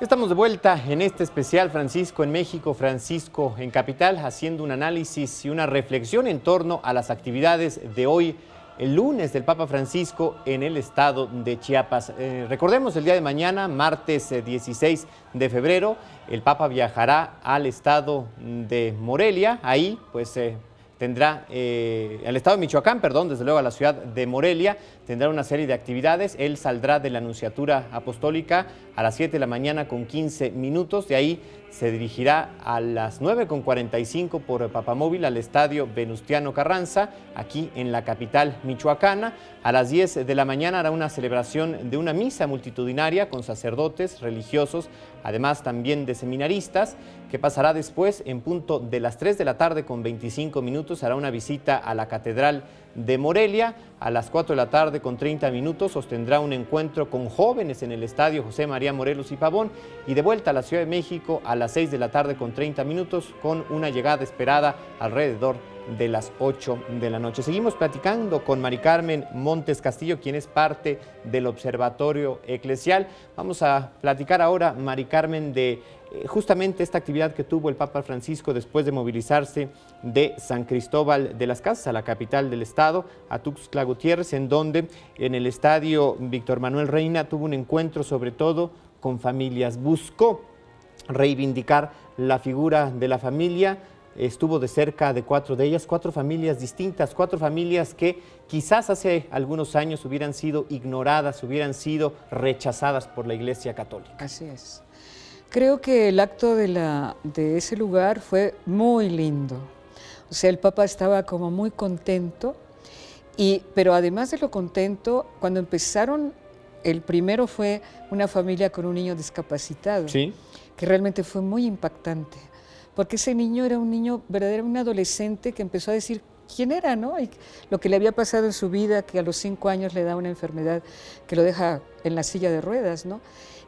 Estamos de vuelta en este especial Francisco en México, Francisco en Capital, haciendo un análisis y una reflexión en torno a las actividades de hoy, el lunes del Papa Francisco en el estado de Chiapas. Recordemos, el día de mañana, martes 16 de febrero, el Papa viajará al estado de Morelia. Ahí pues tendrá, al estado de Michoacán, perdón, desde luego a la ciudad de Morelia, tendrá una serie de actividades. Él saldrá de la Nunciatura Apostólica a las 7 de la mañana con 15 minutos. De ahí se dirigirá a las 9:45 por Papamóvil al estadio Venustiano Carranza, aquí en la capital michoacana. A las 10 de la mañana hará una celebración de una misa multitudinaria con sacerdotes, religiosos, además también de seminaristas, que pasará después en punto de las 3 de la tarde con 25 minutos. Hará una visita a la Catedral de Morelia. A las 4 de la tarde con 30 minutos sostendrá un encuentro con jóvenes en el estadio José María Morelos y Pavón, y de vuelta a la Ciudad de México a las 6 de la tarde con 30 minutos con una llegada esperada alrededor de las 8 de la noche. Seguimos platicando con Mari Carmen Montes Castillo, quien es parte del Observatorio Eclesial. Vamos a platicar ahora, Mari Carmen, de justamente esta actividad que tuvo el Papa Francisco después de movilizarse de San Cristóbal de las Casas a la capital del estado, a Tuxtla Gutiérrez, en donde en el estadio Víctor Manuel Reina tuvo un encuentro sobre todo con familias. Buscó reivindicar la figura de la familia. Estuvo de cerca de 4 de ellas, 4 familias distintas, 4 familias que quizás hace algunos años hubieran sido ignoradas, hubieran sido rechazadas por la Iglesia Católica. Así es. Creo que el acto de ese lugar fue muy lindo. O sea, el Papa estaba como muy contento, pero además de lo contento, cuando empezaron, el primero fue una familia con un niño discapacitado, ¿Sí? Que realmente fue muy impactante, porque ese niño era un niño verdaderamente, un adolescente que empezó a decir quién era, ¿no? Y lo que le había pasado en su vida, que a los 5 años le da una enfermedad que lo deja en la silla de ruedas, ¿no?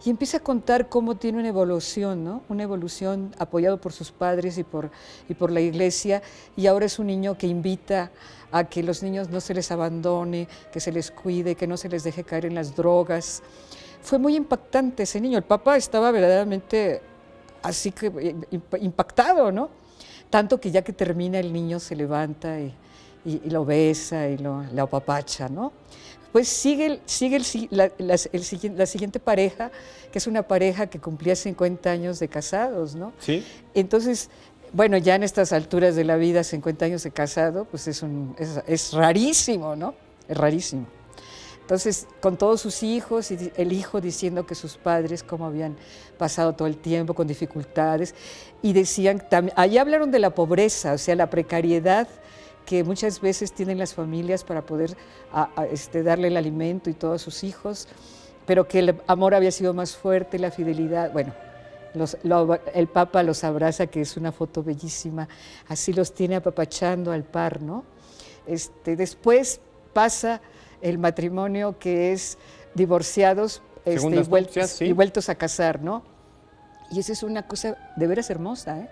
Y empieza a contar cómo tiene una evolución, ¿no? Una evolución apoyado por sus padres y por la Iglesia, y ahora es un niño que invita a que los niños no se les abandone, que se les cuide, que no se les deje caer en las drogas. Fue muy impactante ese niño. El Papa estaba verdaderamente así que impactado, ¿no? Tanto que ya que termina el niño se levanta y lo besa y lo apapacha, ¿no? Pues sigue la siguiente pareja, que es una pareja que cumplía 50 años de casados, ¿no? Sí. Entonces, bueno, ya en estas alturas de la vida, 50 años de casado, pues es rarísimo, ¿no? Es rarísimo. Entonces, con todos sus hijos, y el hijo diciendo que sus padres cómo habían pasado todo el tiempo con dificultades, y decían, ahí hablaron de la pobreza, o sea, la precariedad que muchas veces tienen las familias para poder darle el alimento y todo a sus hijos, pero que el amor había sido más fuerte, la fidelidad. Bueno, el Papa los abraza, que es una foto bellísima, así los tiene apapachando al par, ¿no? Después pasa el matrimonio, que es divorciados y vueltos a casar, ¿no? Y esa es una cosa de veras hermosa, ¿eh?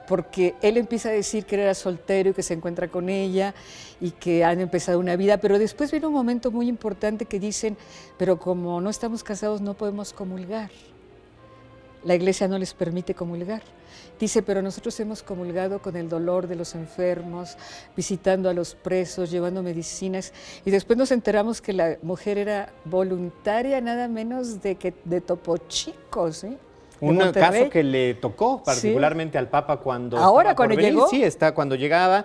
Porque él empieza a decir que era soltero y que se encuentra con ella y que han empezado una vida, pero después viene un momento muy importante que dicen, pero como no estamos casados no podemos comulgar. La Iglesia no les permite comulgar. Dice, pero nosotros hemos comulgado con el dolor de los enfermos, visitando a los presos, llevando medicinas, y después nos enteramos que la mujer era voluntaria nada menos de Topo Chico, ¿sí? Un caso que le tocó particularmente al Papa cuando llegó. Sí, cuando llegaba,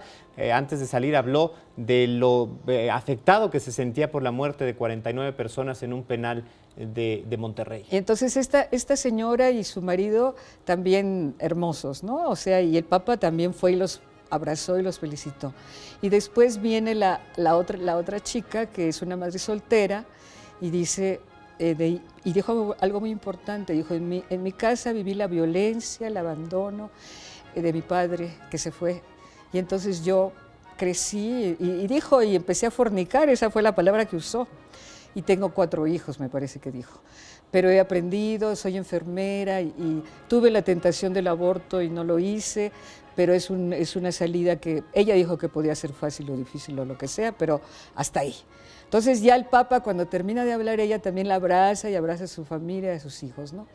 antes de salir habló de lo afectado que se sentía por la muerte de 49 personas en un penal de Monterrey. Entonces esta señora y su marido también hermosos, ¿no? O sea, y el Papa también fue y los abrazó y los felicitó. Y después viene la otra chica, que es una madre soltera, y dice... y dijo algo muy importante, dijo, en mi casa viví la violencia, el abandono de mi padre que se fue, y entonces yo crecí y empecé a fornicar, esa fue la palabra que usó, y tengo 4 hijos, me parece que dijo, pero he aprendido, soy enfermera y tuve la tentación del aborto y no lo hice, pero es una salida que ella dijo que podía ser fácil o difícil o lo que sea, pero hasta ahí. Entonces ya el Papa, cuando termina de hablar, ella también la abraza y abraza a su familia, a sus hijos, ¿no?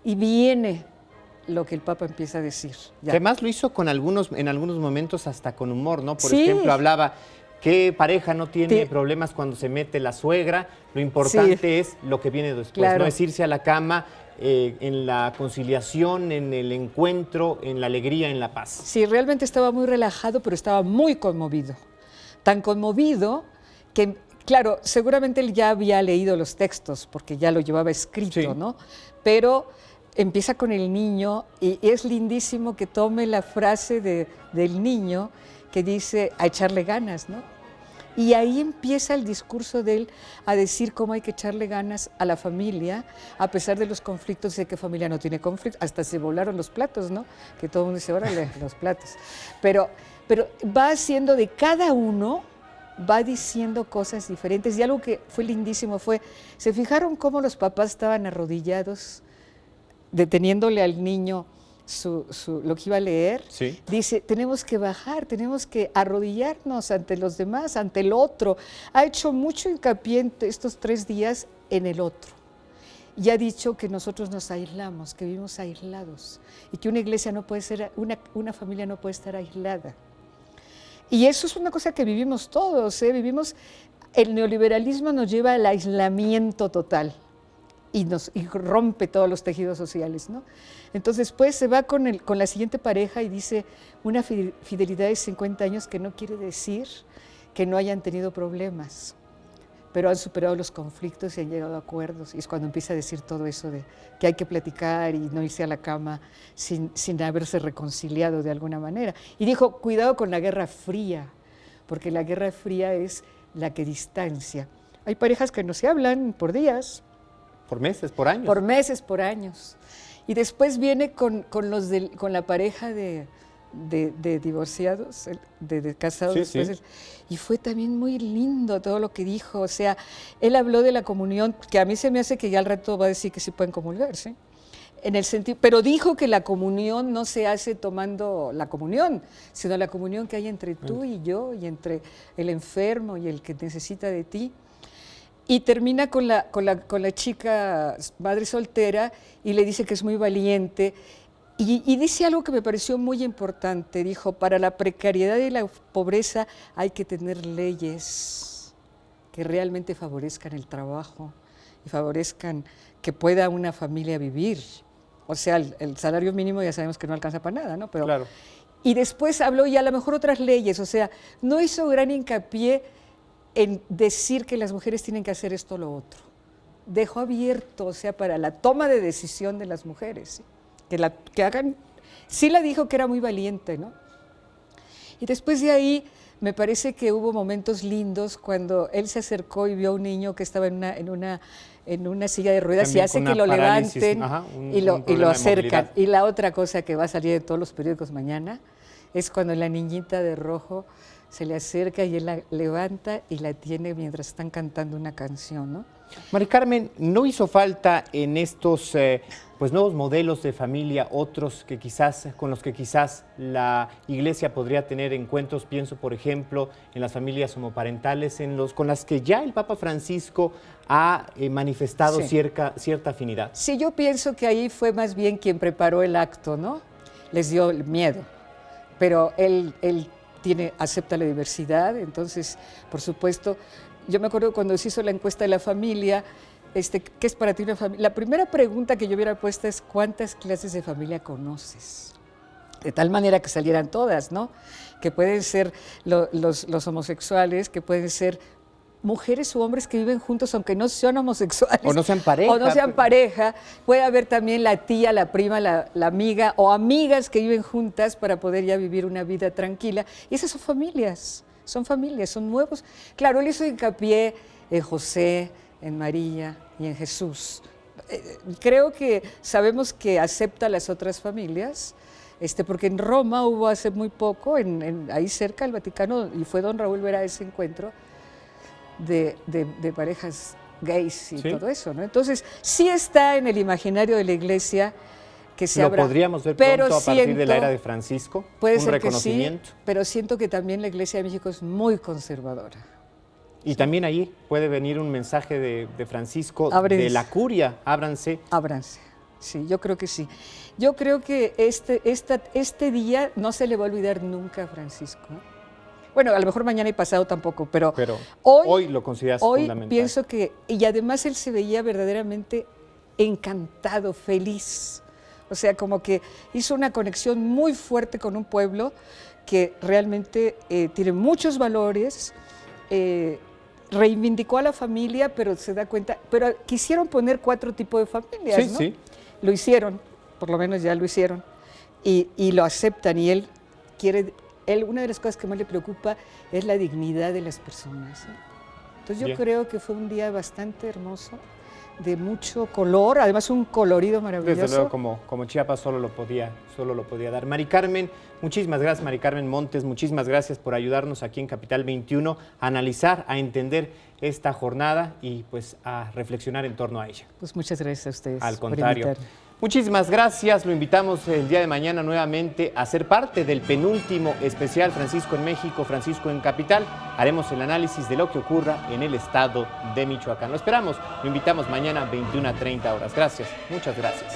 Y viene lo que el Papa empieza a decir. Ya. Además lo hizo en algunos momentos hasta con humor, ¿no? Por Sí. ejemplo, hablaba, ¿qué pareja no tiene problemas cuando se mete la suegra? Lo importante es lo que viene después, claro. ¿no? Es irse a la cama en la conciliación, en el encuentro, en la alegría, en la paz. Sí, realmente estaba muy relajado, pero estaba muy conmovido. Tan conmovido que, claro, seguramente él ya había leído los textos, porque ya lo llevaba escrito, sí. ¿no? Pero empieza con el niño y es lindísimo que tome la frase del niño que dice a echarle ganas, ¿no? Y ahí empieza el discurso de él a decir cómo hay que echarle ganas a la familia, a pesar de los conflictos, de que familia no tiene conflictos, hasta se volaron los platos, ¿no? Que todo el mundo dice, órale, los platos. Pero va haciendo de cada uno, va diciendo cosas diferentes. Y algo que fue lindísimo fue, ¿se fijaron cómo los papás estaban arrodillados, deteniéndole al niño lo que iba a leer? Sí. Dice, tenemos que bajar, tenemos que arrodillarnos ante los demás, ante el otro. Ha hecho mucho hincapié estos 3 días en el otro. Y ha dicho que nosotros nos aislamos, que vivimos aislados y que una iglesia no puede ser, una familia no puede estar aislada. Y eso es una cosa que vivimos todos, ¿eh? El neoliberalismo nos lleva al aislamiento total. Y rompe todos los tejidos sociales, ¿no? Entonces, pues se va con la siguiente pareja y dice una fidelidad de 50 años que no quiere decir que no hayan tenido problemas, pero han superado los conflictos y han llegado a acuerdos. Y es cuando empieza a decir todo eso de que hay que platicar y no irse a la cama sin haberse reconciliado de alguna manera. Y dijo, cuidado con la Guerra Fría, porque la Guerra Fría es la que distancia. Hay parejas que no se hablan por días, por meses, por años. Por meses, por años. Y después viene con la pareja de divorciados, de casados. Sí, después, sí. Y fue también muy lindo todo lo que dijo. O sea, él habló de la comunión, que a mí se me hace que ya al rato va a decir que sí pueden comulgar, ¿sí? En el sentido, pero dijo que la comunión no se hace tomando la comunión, sino la comunión que hay entre tú y yo, y entre el enfermo y el que necesita de ti. Y termina con la chica madre soltera y le dice que es muy valiente y dice algo que me pareció muy importante. Dijo, para la precariedad y la pobreza hay que tener leyes que realmente favorezcan el trabajo y favorezcan que pueda una familia vivir. O sea, el salario mínimo ya sabemos que no alcanza para nada, ¿no? Pero, claro. Y después habló y a lo mejor otras leyes, o sea, no hizo gran hincapié en decir que las mujeres tienen que hacer esto o lo otro. Dejó abierto, o sea, para la toma de decisión de las mujeres, ¿sí? Que hagan. Sí la dijo que era muy valiente, ¿no? Y después de ahí me parece que hubo momentos lindos cuando él se acercó y vio a un niño que estaba en una silla de ruedas. También y hace que lo levanten. Ajá, y lo acercan. Y la otra cosa que va a salir en todos los periódicos mañana es cuando la niñita de rojo se le acerca y él la levanta y la tiene mientras están cantando una canción, ¿no? Mari Carmen, ¿no hizo falta en estos nuevos modelos de familia otros que con los que quizás la Iglesia podría tener encuentros? Pienso, por ejemplo, en las familias homoparentales, con las que ya el Papa Francisco ha manifestado cierta afinidad. Sí, yo pienso que ahí fue más bien quien preparó el acto, ¿no? Les dio el miedo, pero él acepta la diversidad, entonces, por supuesto, yo me acuerdo cuando se hizo la encuesta de la familia, ¿qué es para ti una familia? La primera pregunta que yo hubiera puesto es, ¿cuántas clases de familia conoces? De tal manera que salieran todas, ¿no? Que pueden ser los homosexuales, que pueden ser mujeres u hombres que viven juntos aunque no sean homosexuales. O no sean pareja. O no sean pareja. Puede haber también la tía, la prima, la amiga o amigas que viven juntas para poder ya vivir una vida tranquila. Y esas son familias, son nuevos. Claro, él hizo hincapié en José, en María y en Jesús. Creo que sabemos que acepta las otras familias, porque en Roma hubo hace muy poco, ahí cerca del Vaticano, y fue don Raúl ver a ese encuentro, de parejas gays y Sí. todo eso, ¿no? Entonces, sí está en el imaginario de la Iglesia que se ¿Lo abra. podríamos ver pero pronto a partir de la siento- era de Francisco? Puede un ser que sí, reconocimiento. pero siento que también la Iglesia de México es muy conservadora. Y también ahí puede venir un mensaje de Francisco, Ábrense. de la curia, ábranse. Ábranse. Sí, yo creo que sí. Yo creo que este día no se le va a olvidar nunca a Francisco. Bueno, a lo mejor mañana y pasado tampoco, pero Hoy lo consideras hoy fundamental. pienso que, y además él se veía verdaderamente encantado, feliz. O sea, como que hizo una conexión muy fuerte con un pueblo que realmente tiene muchos valores, reivindicó a la familia, pero se da cuenta, pero quisieron poner 4 tipos de familias, Sí, ¿no? sí. Lo hicieron, por lo menos ya lo hicieron, y lo aceptan, y él quiere, una de las cosas que más le preocupa es la dignidad de las personas, ¿no? Entonces yo Bien. creo que fue un día bastante hermoso, de mucho color, además un colorido maravilloso. Desde luego, como Chiapas solo lo podía dar. Mari Carmen, muchísimas gracias, Mari Carmen Montes, muchísimas gracias por ayudarnos aquí en Capital 21 a analizar, a entender esta jornada y pues a reflexionar en torno a ella. Pues muchas gracias a ustedes. Al por contrario. invitarme. Muchísimas gracias, lo invitamos el día de mañana nuevamente a ser parte del penúltimo especial Francisco en México, Francisco en Capital. Haremos el análisis de lo que ocurra en el estado de Michoacán. Lo esperamos, lo invitamos mañana 21 a 30 horas. Gracias, muchas gracias.